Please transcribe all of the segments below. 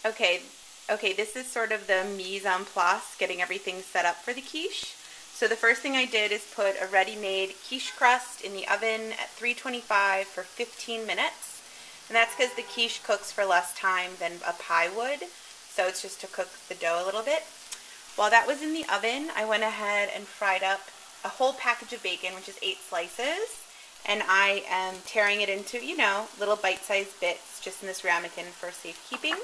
Okay, this is sort of the mise en place, getting everything set up for the quiche. So the first thing I did is put a ready-made quiche crust in the oven at 325 for 15 minutes. And that's because the quiche cooks for less time than a pie would. So it's just to cook the dough a little bit. While that was in the oven, I went ahead and fried up a whole package of bacon, which is 8 slices. And I am tearing it into, you know, little bite-sized bits just in this ramekin for safekeeping.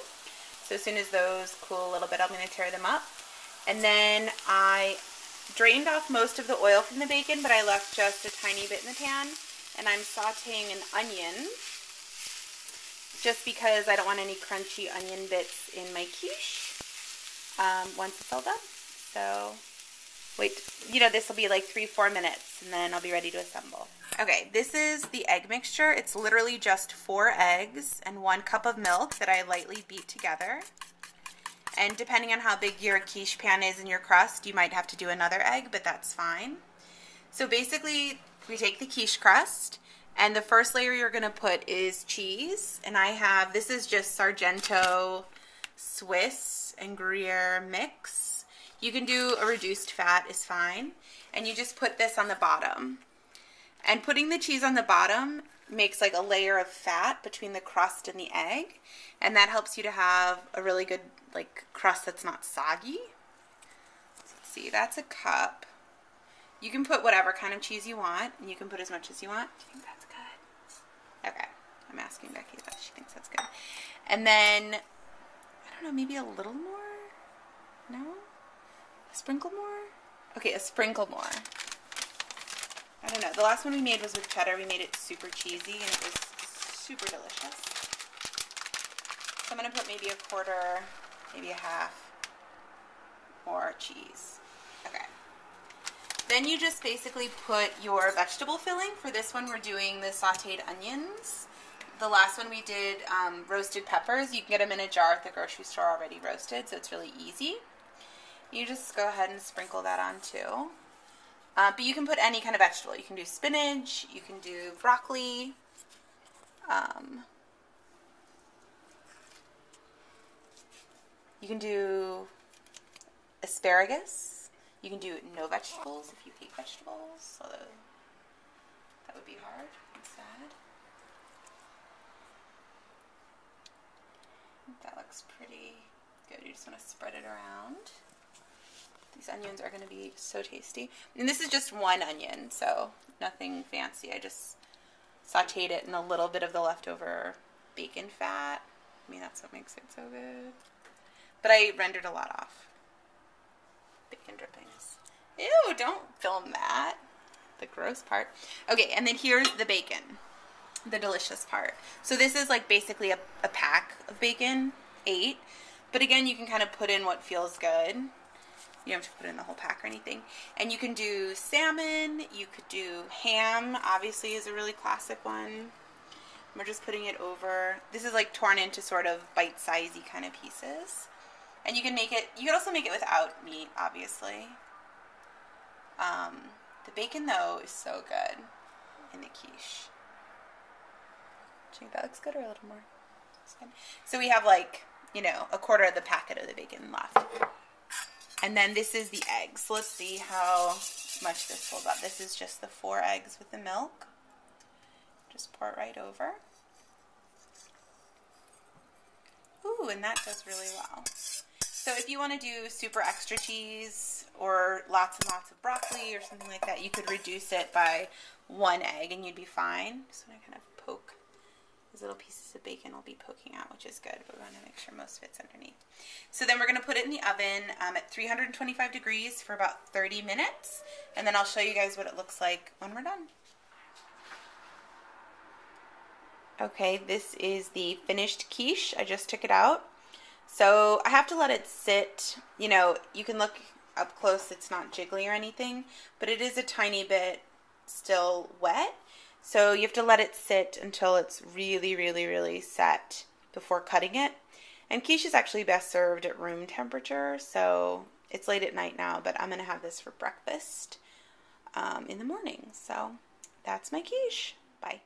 So as soon as those cool a little bit, I'm going to tear them up. And then I drained off most of the oil from the bacon, but I left just a tiny bit in the pan. And I'm sauteing an onion, just because I don't want any crunchy onion bits in my quiche once it's all done. So wait, you know, this will be like 3-4 minutes, and then I'll be ready to assemble. Okay, this is the egg mixture. It's literally just 4 eggs and 1 cup of milk that I lightly beat together. And depending on how big your quiche pan is in your crust, you might have to do another egg, but that's fine. So basically, we take the quiche crust, and the first layer you're going to put is cheese. And I have, this is just Sargento Swiss and Gruyere mix. You can do a reduced fat, is fine. And you just put this on the bottom. And putting the cheese on the bottom makes like a layer of fat between the crust and the egg. And that helps you to have a really good like crust that's not soggy. So let's see, that's a cup. You can put whatever kind of cheese you want, and you can put as much as you want. Do you think that's good? Okay, I'm asking Becky if she thinks that's good. And then, I don't know, maybe a little more? No? A sprinkle more? Okay, a sprinkle more. I don't know. The last one we made was with cheddar. We made it super cheesy, and it was super delicious. So I'm going to put maybe a quarter, maybe a half more cheese. Okay. Then you just basically put your vegetable filling. For this one, we're doing the sauteed onions. The last one we did roasted peppers. You can get them in a jar at the grocery store already roasted, so it's really easy. You just go ahead and sprinkle that on too. But you can put any kind of vegetable. You can do spinach, you can do broccoli, you can do asparagus, you can do no vegetables if you hate vegetables, although that would be hard and sad. That looks pretty good. You just want to spread it around. These onions are going to be so tasty. And this is just 1 onion, so nothing fancy. I just sauteed it in a little bit of the leftover bacon fat. I mean, that's what makes it so good. But I rendered a lot off. Bacon drippings. Ew, don't film that. The gross part. Okay, and then here's the bacon. The delicious part. So this is like basically a pack of bacon, 8. But again, you can kind of put in what feels good. You don't have to put in the whole pack or anything. And you can do salmon, you could do ham, obviously is a really classic one. We're just putting it over. This is like torn into sort of bite-sizey kind of pieces. And you can make it, you can also make it without meat, obviously. The bacon, though, is so good in the quiche. Do you think that looks good or a little more? So we have like, you know, a quarter of the packet of the bacon left. And then this is the eggs. So let's see how much this holds up. This is just the 4 eggs with the milk. Just pour it right over. Ooh, and that does really well. So if you want to do super extra cheese or lots and lots of broccoli or something like that, you could reduce it by 1 egg and you'd be fine. Just want to kind of poke. These little pieces of bacon will be poking out, which is good, but we want to make sure most of it's underneath. So then we're going to put it in the oven at 325 degrees for about 30 minutes, and then I'll show you guys what it looks like when we're done. Okay, this is the finished quiche. I just took it out. So I have to let it sit. You know, you can look up close, it's not jiggly or anything, but it is a tiny bit still wet. So you have to let it sit until it's really, really, really set before cutting it. And quiche is actually best served at room temperature, so it's late at night now, but I'm going to have this for breakfast in the morning. So that's my quiche. Bye.